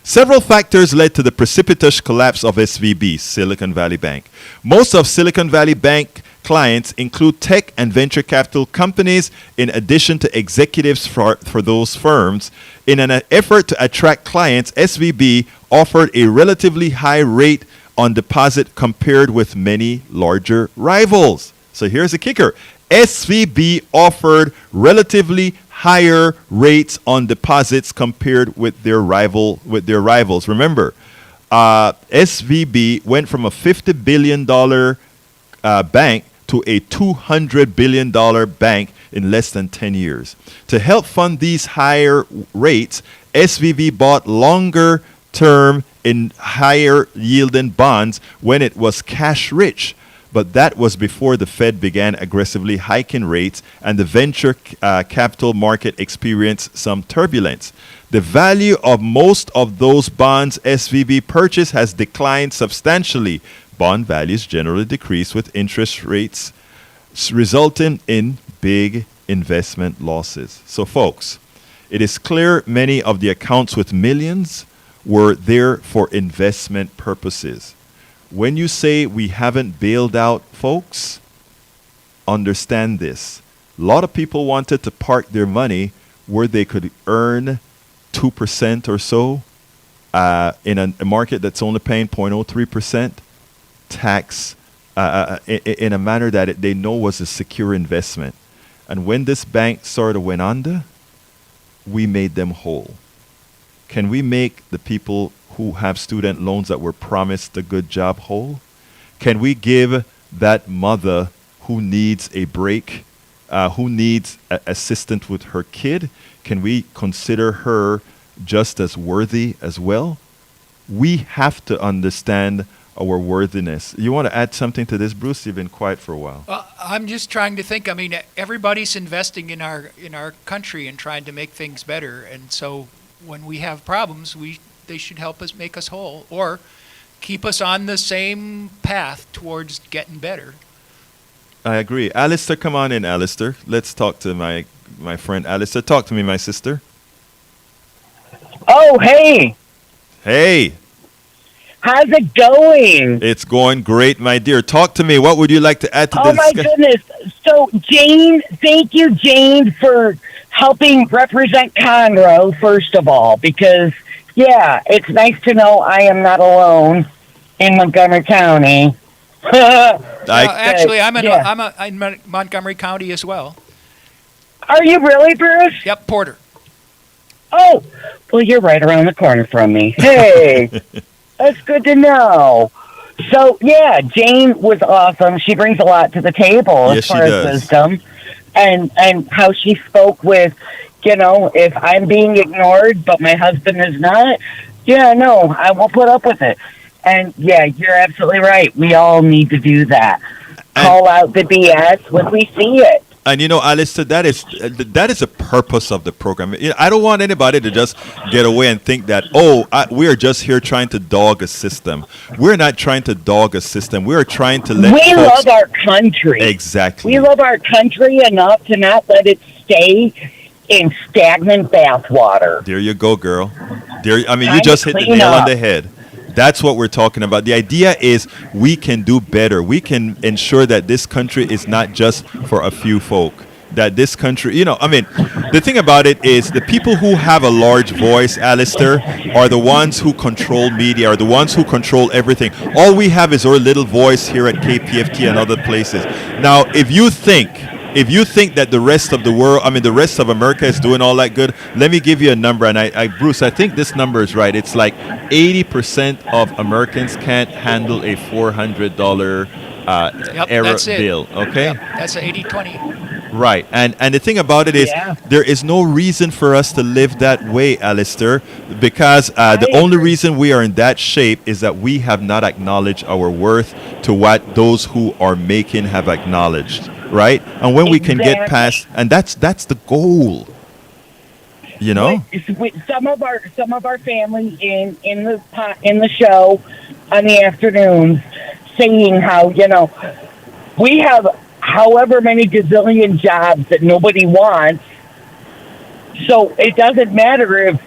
Several factors led to the precipitous collapse of SVB, Silicon Valley Bank. Most of Silicon Valley Bank clients include tech and venture capital companies, in addition to executives for those firms. In an effort to attract clients, SVB offered a relatively high rate on deposit compared with many larger rivals. So here's the kicker. SVB offered relatively higher rates on deposits compared with their rivals. Remember, SVB went from a $50 billion bank to a $200 billion bank in less than 10 years. To help fund these higher rates, SVB bought longer term in higher yielding bonds when it was cash rich. But that was before the Fed began aggressively hiking rates and the venture capital market experienced some turbulence. The value of most of those bonds SVB purchased has declined substantially. Bond values generally decrease with interest rates, resulting in big investment losses. So, folks, it is clear many of the accounts with millions were there for investment purposes. When you say we haven't bailed out folks, understand this. A lot of people wanted to park their money where they could earn 2% or so in a market that's only paying 0.03% tax in a manner that they know was a secure investment. And when this bank sort of went under, we made them whole. Can we make the people who have student loans that were promised a good job whole? Can we give that mother who needs a break, who needs assistance with her kid, can we consider her just as worthy as well? We have to understand our worthiness. You want to add something to this, Bruce? You've been quiet for a while. I'm just trying to think. I mean, everybody's investing in our country and trying to make things better. And so when we have problems, they should help us make us whole or keep us on the same path towards getting better. I agree. Alistair, come on in, Alistair. Let's talk to my friend Alistair. Talk to me, my sister. Oh, hey. Hey. How's it going? It's going great, my dear. Talk to me. What would you like to add to this? Oh, my goodness. So, Jane, thank you, Jane, for helping represent Conroe, first of all, because, yeah, it's nice to know I am not alone in Montgomery County. Actually, I'm in Montgomery County as well. Are you really, Bruce? Yep, Porter. Oh, well, you're right around the corner from me. Hey, that's good to know. So, yeah, Jane was awesome. She brings a lot to the table as far as wisdom and how she spoke with, if I'm being ignored, but my husband is not, no, I will put up with it. And, yeah, you're absolutely right. We all need to do that. Call out the BS when we see it. And Alistair, that is the purpose of the program. I don't want anybody to just get away and think that, we are just here trying to dog a system. We're not trying to dog a system. We are trying to let We love our country. Exactly. We love our country enough to not let it stay in stagnant bathwater. There you go, girl. You just hit the nail on the head. That's what we're talking about. The idea is we can do better. We can ensure that this country is not just for a few folk. That this country, the thing about it is the people who have a large voice, Alistair, are the ones who control media, are the ones who control everything. All we have is our little voice here at KPFT and other places. Now, if you think that the rest of the world, the rest of America is doing all that good, let me give you a number. And Bruce, I think this number is right. It's like 80% of Americans can't handle a $400 error bill. Okay? Yep, that's an 80-20. Right. And the thing about it is there is no reason for us to live that way, Alistair, because the only reason we are in that shape is that we have not acknowledged our worth to what those who are making have acknowledged. Right? And when we can get past, and that's the goal. With some of our family in the show on the afternoons saying how we have however many gazillion jobs that nobody wants, So it doesn't matter if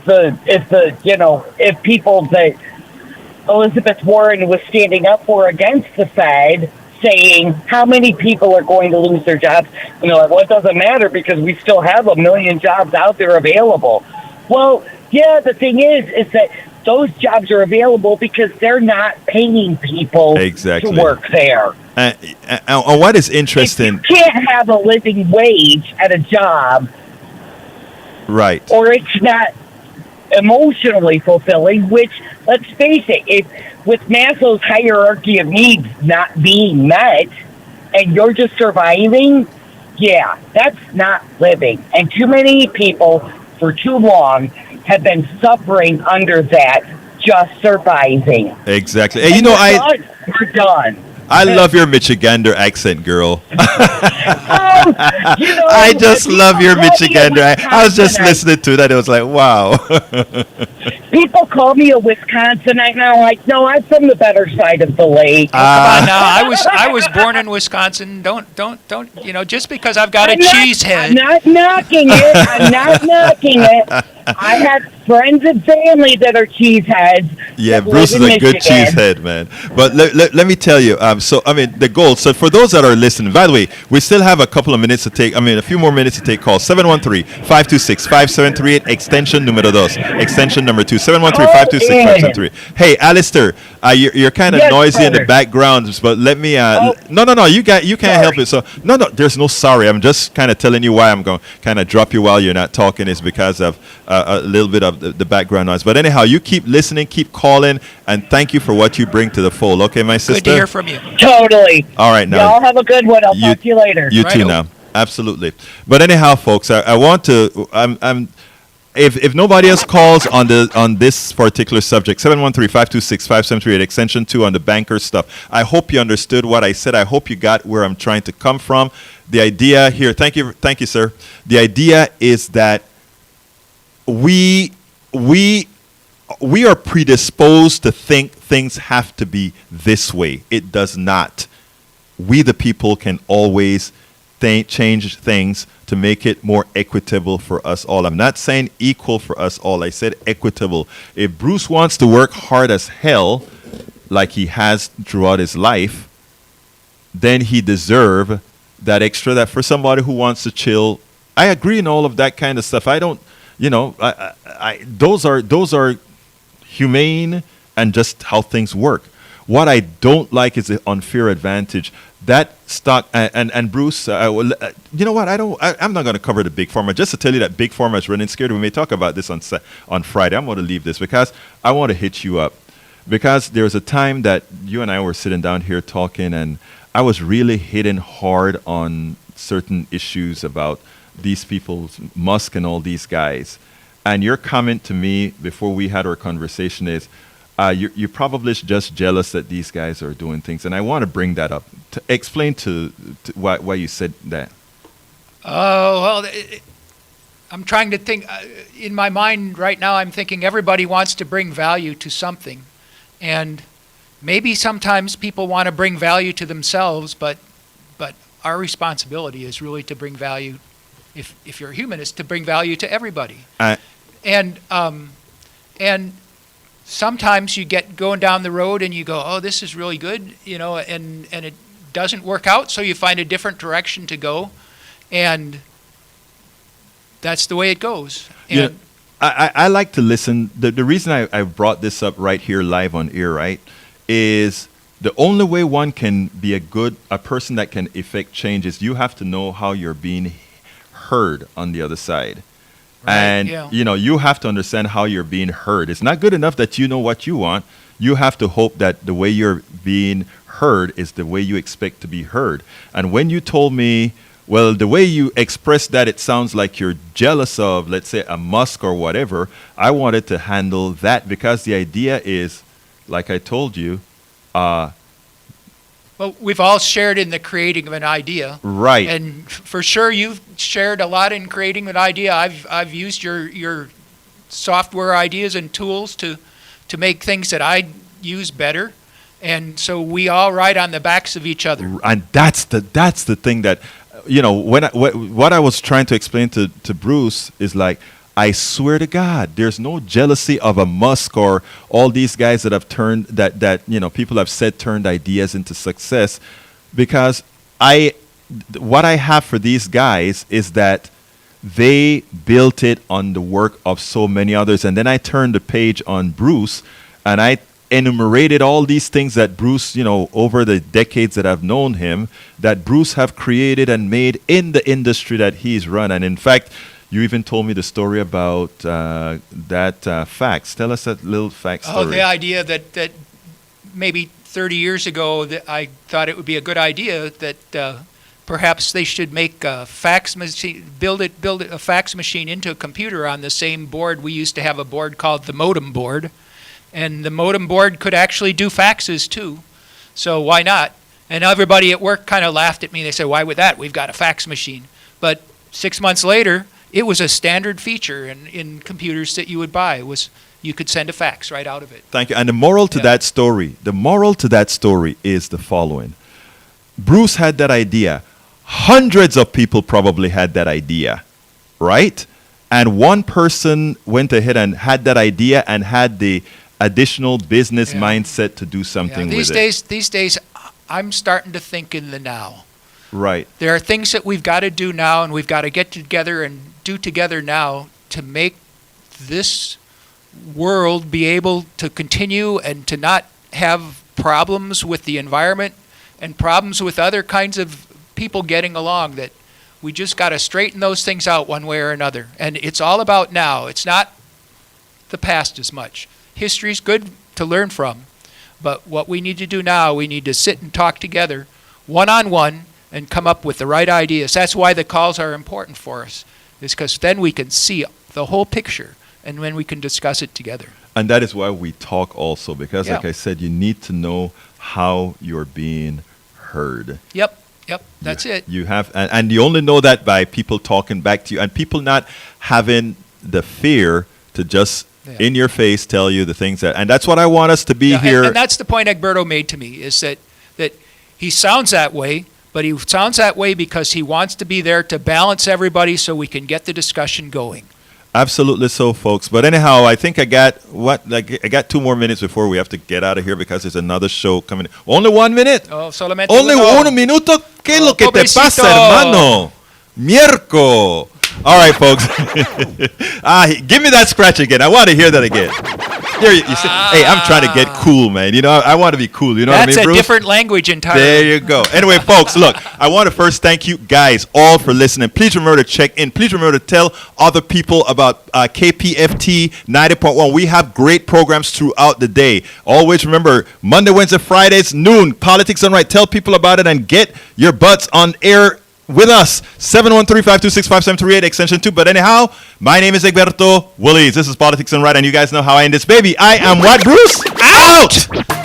people that Elizabeth Warren was standing up for against the Fed saying how many people are going to lose their jobs. Well, it doesn't matter because we still have 1 million jobs out there available. Well, yeah, the thing is that those jobs are available because they're not paying people exactly to work there. And what is interesting, if you can't have a living wage at a job, right? Or it's not emotionally fulfilling. Which, let's face it, with Maslow's hierarchy of needs not being met, and you're just surviving, yeah, that's not living. And too many people for too long have been suffering under that, just surviving. Exactly. Hey, we're done. I love your Michigander accent, girl. I just love your Michigander accent. I was just listening to that. It was like, wow. People call me a Wisconsinite, and I'm like, no, I'm from the better side of the lake. Come on now. I was born in Wisconsin. Don't. Just because I've got a cheese head. I'm not knocking it. I have friends and family that are cheeseheads. Yeah, Bruce is a good cheesehead, man. But let me tell you, the goal. So for those that are listening, by the way, we still have a couple of minutes to take, a few more minutes to take calls. 713-526-5738, extension numero dos, extension number 2, 713-526-5738. Hey, Alistair, you're kind of noisy in the background, but let me, no, you can't help it. So, no, there's no sorry. I'm just kind of telling you why I'm going to kind of drop you while you're not talking is because of a little bit of the background noise. But anyhow, you keep listening, keep calling, and thank you for what you bring to the fold. Okay, my sister? Good to hear from you. Totally. All right, now. Y'all have a good one. I'll talk to you later. You too now. Absolutely. But anyhow, folks, I want to, if nobody else calls on this particular subject, 713-526-5738, extension 2 on the banker stuff, I hope you understood what I said. I hope you got where I'm trying to come from. The idea here, thank you, sir. The idea is that we are predisposed to think things have to be this way. It does not. We, the people, can always change things to make it more equitable for us all. I'm not saying equal for us all. I said equitable. If Bruce wants to work hard as hell, like he has throughout his life, then he deserves that extra. That for somebody who wants to chill, I agree in all of that kind of stuff. I don't. Those are humane and just how things work. What I don't like is the unfair advantage. That stock and Bruce, you know what? I'm not going to cover the big pharma. Just to tell you that big pharma is running scared. We may talk about this on Friday. I'm going to leave this because I want to hit you up. Because there was a time that you and I were sitting down here talking, and I was really hitting hard on certain issues about these people, Musk and all these guys. And your comment to me before we had our conversation is, you're probably just jealous that these guys are doing things. And I want to bring that up. To explain to why you said that. Oh, well, I'm trying to think. In my mind right now, I'm thinking everybody wants to bring value to something. And maybe sometimes people want to bring value to themselves, but our responsibility is really to bring value, if you're a human, is to bring value to everybody. And sometimes you get going down the road and you go, oh, this is really good, and it doesn't work out, so you find a different direction to go, and that's the way it goes. And I like to listen. The reason I brought this up right here live on air, right, is the only way one can be a person that can effect change is you have to know how you're being heard on the other side. Right, and, you have to understand how you're being heard. It's not good enough that you know what you want. You have to hope that the way you're being heard is the way you expect to be heard. And when you told me, well, the way you expressed that, it sounds like you're jealous of, let's say, a Musk or whatever, I wanted to handle that because the idea is, like I told you, well, we've all shared in the creating of an idea. Right. And for sure, you've shared a lot in creating an idea. I've used your software ideas and tools to make things that I use better. And so we all ride on the backs of each other. And that's the thing that, what I was trying to explain to Bruce is like, I swear to God, there's no jealousy of a Musk or all these guys that have turned that people have said turned ideas into success, because what I have for these guys is that they built it on the work of so many others. And then I turned the page on Bruce, and I enumerated all these things that Bruce, over the decades that I've known him, that Bruce have created and made in the industry that he's run. And in fact, you even told me the story about that fax. Tell us that little fax story. Oh, the idea that maybe 30 years ago that I thought it would be a good idea that perhaps they should make a fax machine, build a fax machine into a computer on the same board. We used to have a board called the modem board, and the modem board could actually do faxes too. So why not? And everybody at work kind of laughed at me. They said, "Why would that? We've got a fax machine." But 6 months later, it was a standard feature in computers that you would buy. You could send a fax right out of it. Thank you. And the moral to that story is the following. Bruce had that idea. Hundreds of people probably had that idea, right? And one person went ahead and had that idea and had the additional business mindset to do something with it. These days, I'm starting to think in the now. Right. There are things that we've got to do now, and we've got to get together and do together now to make this world be able to continue and to not have problems with the environment and problems with other kinds of people getting along. That we just got to straighten those things out one way or another. And it's all about now. It's not the past as much. History's good to learn from, but what we need to do now, we need to sit and talk together one-on-one and come up with the right ideas. That's why the calls are important for us, is because then we can see the whole picture and then we can discuss it together. And that is why we talk also, because like I said, you need to know how you're being heard. Yep, that's it. You have, and you only know that by people talking back to you and people not having the fear to just in your face tell you the things and that's what I want us to be here. And that's the point Egberto made to me, is that he sounds that way, but he sounds that way because he wants to be there to balance everybody so we can get the discussion going. Absolutely so, folks. But anyhow, I think I got 2 more minutes before we have to get out of here because there's another show coming. Only 1 minute. Oh, solamente Only uno. 1 minuto. ¿Qué es lo que te pasa, hermano? Mierco. All right, folks. Give me that scratch again. I want to hear that again. Here, you say, hey, I'm trying to get cool, man. I want to be cool. You know what I mean, That's Bruce? a different language entirely. There you go. Anyway, folks, look, I want to first thank you guys all for listening. Please remember to check in. Please remember to tell other people about KPFT 90.1. We have great programs throughout the day. Always remember, Monday, Wednesday, Fridays, noon, Politics Done Right. Tell people about it and get your butts on air with us. 713-526-5738 extension 2. But anyhow, my name is Egberto Willies. This is Politics Done Right, and you guys know how I end this baby. I am what, Bruce? Out!